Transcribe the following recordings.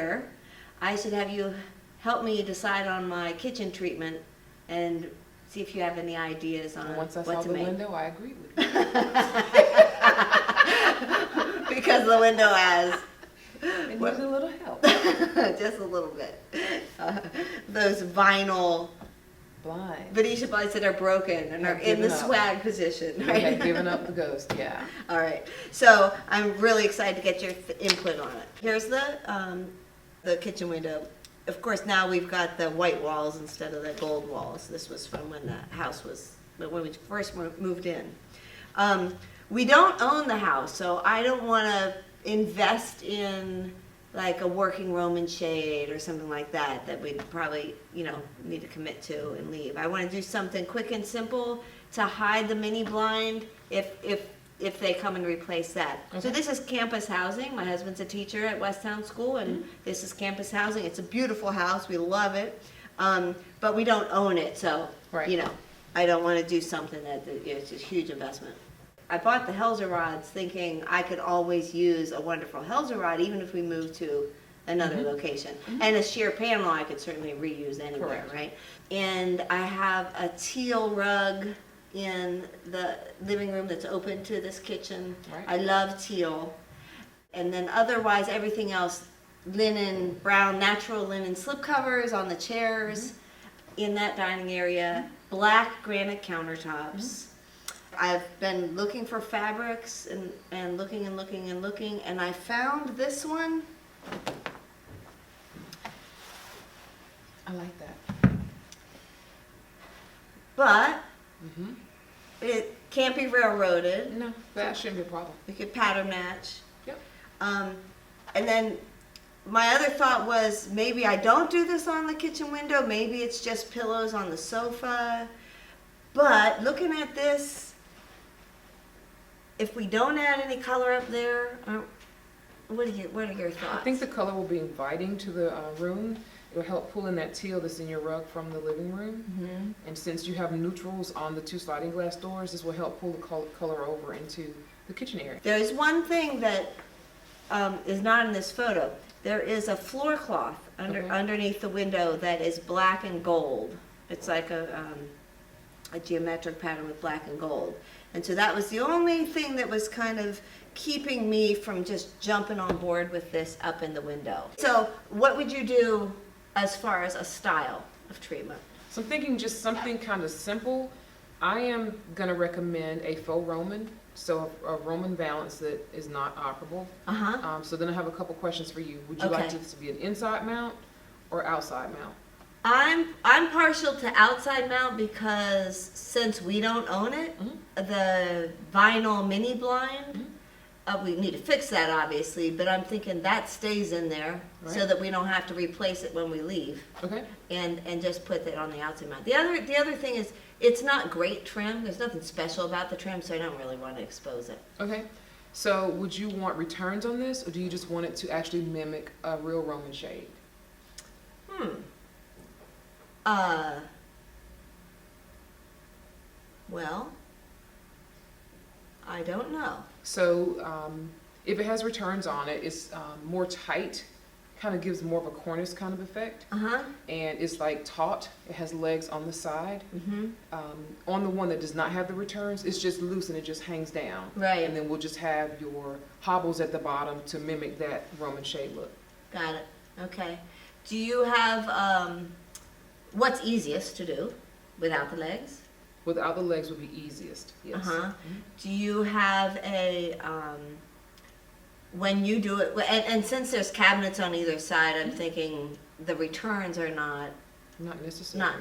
here, I should have you help me decide on my kitchen treatment and see if you have any ideas on Once I what saw to the make. window, I agreed with you. Because the window has It needs a little help. just a little bit. Those vinyl Blind. Venetian blinds that are broken and are in the Given up. swag position, We right? had given up the ghost, yeah. All right. So I'm really excited to get your input on it. Here's the kitchen window. Of course, now we've got the white walls instead of the gold walls. This was from when the house was, when we first moved in. We don't own the house, so I don't want to invest in like a working Roman shade or something like that we'd probably, need to commit to and leave. I want to do something quick and simple to hide the mini blind if they come and replace that. Okay. So this is campus housing. My husband's a teacher at Westtown School, and this is campus housing. It's a beautiful house. We love it. But we don't own it, so, Right. I don't want to do something that it's a huge investment. I bought the Helzer rods thinking I could always use a wonderful Helzer rod even if we moved to another location. And a sheer panel I could certainly reuse anywhere, Correct. right? And I have a teal rug in the living room that's open to this kitchen. Right. I love teal. And then otherwise everything else, linen, brown, natural linen slipcovers on the chairs in that dining area, black granite countertops. I've been looking for fabrics and looking, and I found this one. I like that. But it can't be railroaded. No, that shouldn't be a problem. We could pattern match. Yep. And then my other thought was maybe I don't do this on the kitchen window. Maybe it's just pillows on the sofa. But looking at this, if we don't add any color up there, what are your thoughts? I think the color will be inviting to the room. It will help pull in that teal that's in your rug from the living room. And since you have neutrals on the 2 sliding glass doors, this will help pull the color over into the kitchen area. There's one thing that is not in this photo. There is a floor cloth underneath the window that is black and gold. It's like a geometric pattern with black and gold. And so that was the only thing that was kind of keeping me from just jumping on board with this up in the window. So what would you do as far as a style of treatment? So I'm thinking just something kind of simple. I am going to recommend a faux Roman, so a Roman valance that is not operable. So then I have a couple questions for you. Would you like Okay. this to be an inside mount or outside mount? I'm partial to outside mount because since we don't own it, the vinyl mini blind, we need to fix that obviously, but I'm thinking that stays in there so Right. that we don't have to replace it when we leave, Okay. and just put that on the outside mount. The other thing is it's not great trim. There's nothing special about the trim, so I don't really want to expose it. Okay. So would you want returns on this, or do you just want it to actually mimic a real Roman shade? Well, I don't know. So if it has returns on it, it's more tight, kind of gives more of a cornice kind of effect. And it's like taut. It has legs on the side. On the one that does not have the returns, it's just loose and it just hangs down. Right. And then we'll just have your hobbles at the bottom to mimic that Roman shade look. Got it. Okay. Do you have, what's easiest to do without the legs? Without the legs would be easiest, yes. Do you have a, when you do it, and since there's cabinets on either side, I'm thinking the returns are not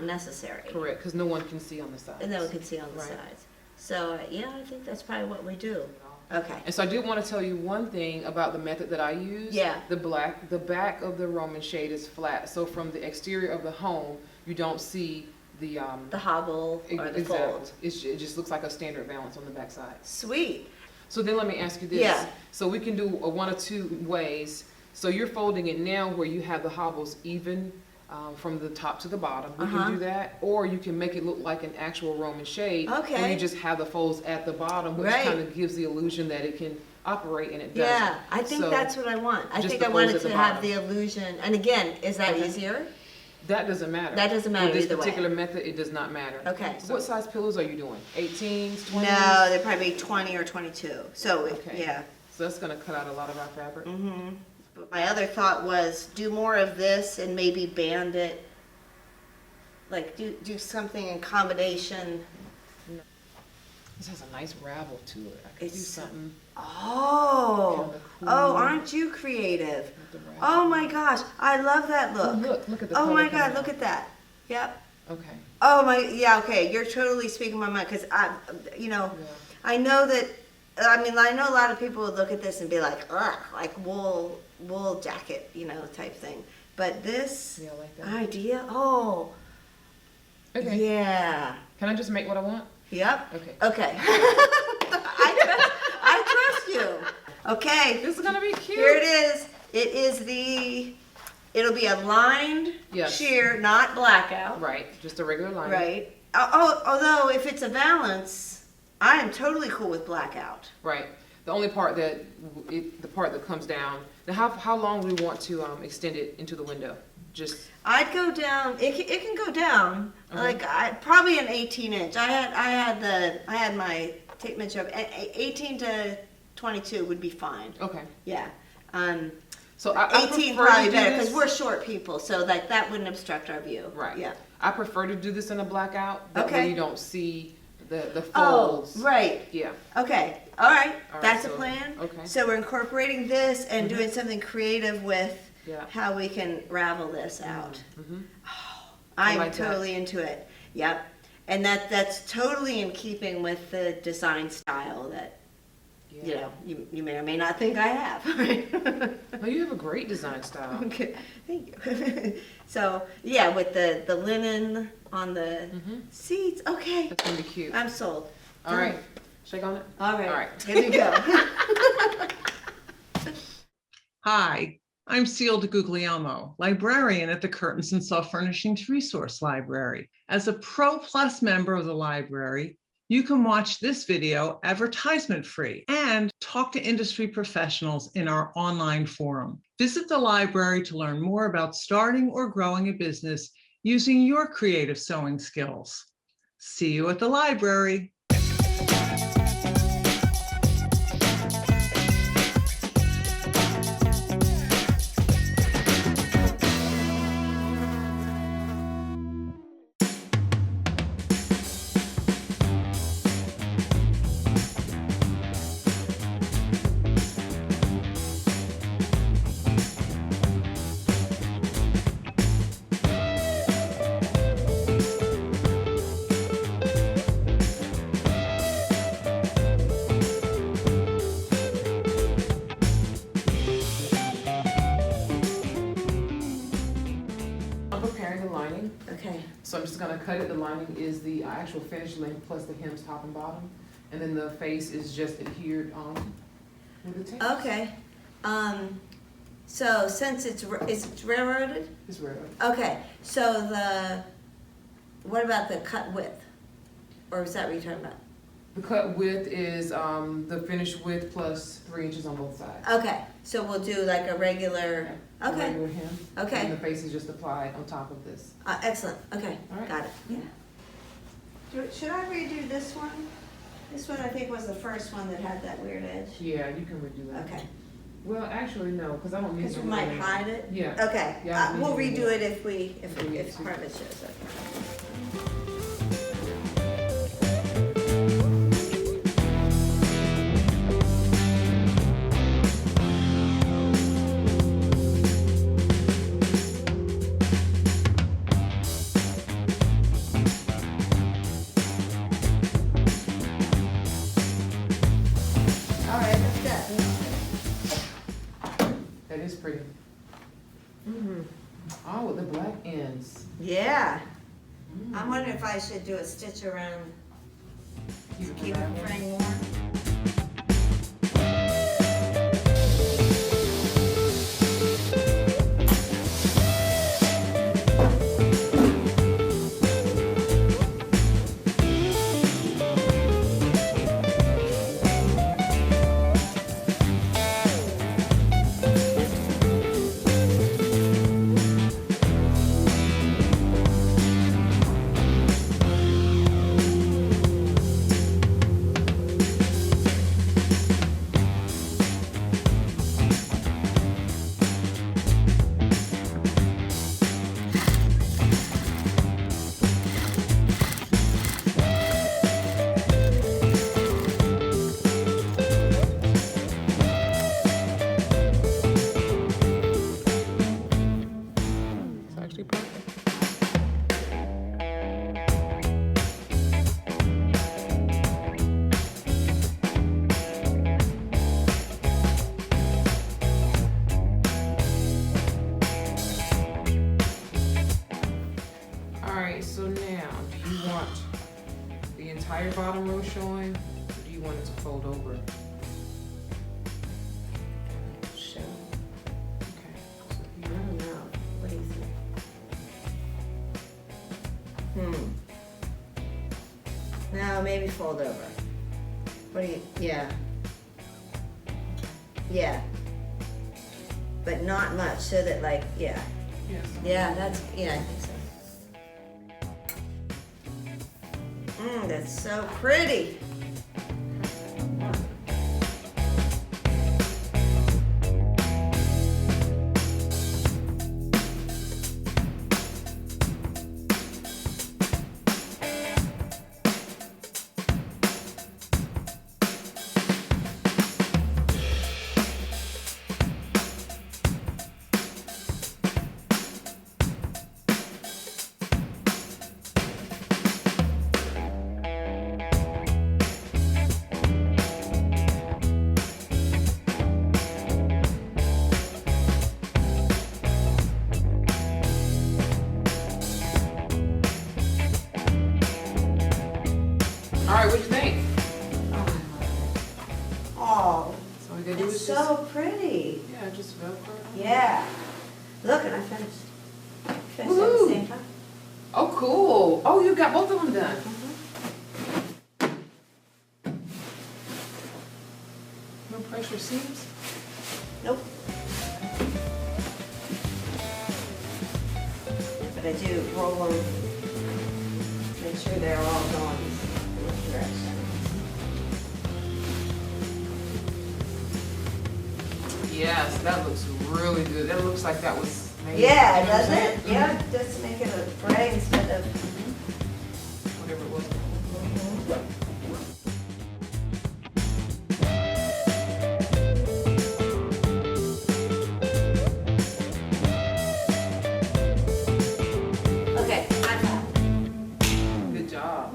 necessary. Correct, because no one can see on the sides. And no one can see on the Right. sides. So, yeah, I think that's probably what we do. Okay. And so I did want to tell you one thing about the method that I use. Yeah. The back of the Roman shade is flat. So from the exterior of the home, you don't see the hobble or the fold. It just looks like a standard valance on the back side. Sweet. So then let me ask you this. Yeah. So we can do one of two ways. So you're folding it now where you have the hobbles even from the top to the bottom. We can do that. Or you can make it look like an actual Roman shade. Okay. Where you just have the folds at the bottom, which Right. kind of gives the illusion that it can operate and it doesn't. Yeah, I think So that's what I want. I just think the I folds wanted at the to have bottom. the illusion, and again, is that Okay. easier? That doesn't matter. That doesn't matter With this either way. particular method, it does not matter. Okay. So what size pillows are you doing? 18s, 20s? No, they're probably 20 or 22, so, Okay. yeah. So that's gonna cut out a lot of our fabric. But my other thought was, do more of this and maybe band it, like, do something in combination. This has a nice ravel to it. I could do It's- something Oh, Kinda cool. oh, aren't you creative? with the ravel. Oh my gosh, I love that Oh, look. look at the Oh color my coming God, look out. at that. Yep. Okay. Oh my, yeah, okay, you're totally speaking my mind, because you know, Yeah. I know that, I mean, I know a lot of people would look at this and be like, ugh, like wool jacket, you know, type thing. But this Yeah, I like that. idea, oh, Okay. yeah, Can I just make what I want? yep, Okay. okay. I trust you. Okay, This is gonna be cute. here it is. It'll be a lined Yes. sheer, not blackout. Right. Just a regular line. Right. Although if it's a valance, I am totally cool with blackout. Right. The only part that the part that comes down. Now, how long do we want to extend it into the window? Just I'd go down. It can go down like probably an 18-inch. I had my tape measure of 18 to 22 would be fine. okay. Yeah. So I 18 prefer probably to do better this- because we're short people, so like that wouldn't obstruct our view. Right. Yeah. I prefer to do this in a blackout. That Okay. way you don't see the Oh, folds. right. Yeah. Okay. All right. All right, That's a so- plan. okay. So we're incorporating this and doing something creative with Yeah. how we can ravel this out. Mm-hmm. I'm like that. totally into it. Yep. And that's totally in keeping with the design style that you know you may or may not think I have. No, you have a great design style. Okay. Thank you. So yeah, with the linen on the seats. Okay. That's gonna be cute. I'm sold. All right. Shake on it. All right. All right. Here we go. Hi, I'm Celia DeGuglielmo, librarian at the Curtains and Soft Furnishings Resource Library. As a Pro Plus member of the library, you can watch this video advertisement-free and talk to industry professionals in our online forum. Visit the library to learn more about starting or growing a business using your creative sewing skills. See you at the library. I'm preparing the lining. Okay. So I'm just gonna cut it. The lining is the actual finished length plus the hems top and bottom. And then the face is just adhered on with the tape. Okay. So since it's railroaded, It's rare. okay. So what about the cut width? Or is that what you're talking about? The cut width is the finished width plus 3 inches on both sides. Okay. So we'll do like a regular. A Okay. regular hem. Okay. And the face is just applied on top of this. Excellent. Okay. All right. Got it. Yeah. Should I redo this one? This one I think was the first one that had that weird edge. Yeah, you can redo that. Okay. Well, actually, no, because I don't need Because to. we might really- hide it. Yeah. Okay. Yeah, I We'll need to redo redo it if we need if to. part of it shows. Okay. All right, that's good. That is pretty. Mm-hmm. Oh, with the black ends. Yeah. I'm wondering if I should do a stitch around, keep it fraying more. All right, so now, do you want the entire bottom row showing, or do you want it to fold over? Show. Okay. So I here. don't know. What do you think? No, maybe fold over. What do you, yeah. Yeah. But not much, so that like, yeah. Yes. Yeah, that's, yeah, I think so. That's so pretty. All right, what do you think? Oh, So all you gotta do it's is so pretty. just, yeah, just Velcro. Yeah. Look, and I finished. Finished at the Woohoo. same time. Oh, cool. Oh, you got both of them done. No pressure seams? Nope. But I do roll them, make sure they're all going in one direction. Yes, that looks really good. That looks like that was made. Yeah, you know what I'm doesn't saying? it? Yeah, just to make it a gray instead of. Whatever it was. Okay, I'm done. Good job.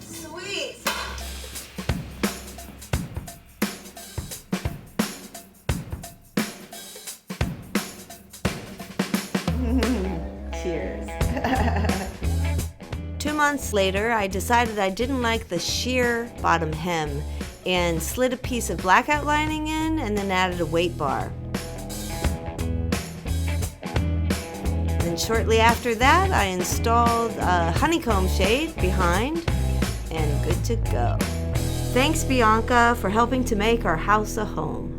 Sweet. Cheers. 2 months later, I decided I didn't like the sheer bottom hem and slid a piece of blackout lining in and then added a weight bar. And shortly after that, I installed a honeycomb shade behind and good to go. Thanks, Bianca, for helping to make our house a home.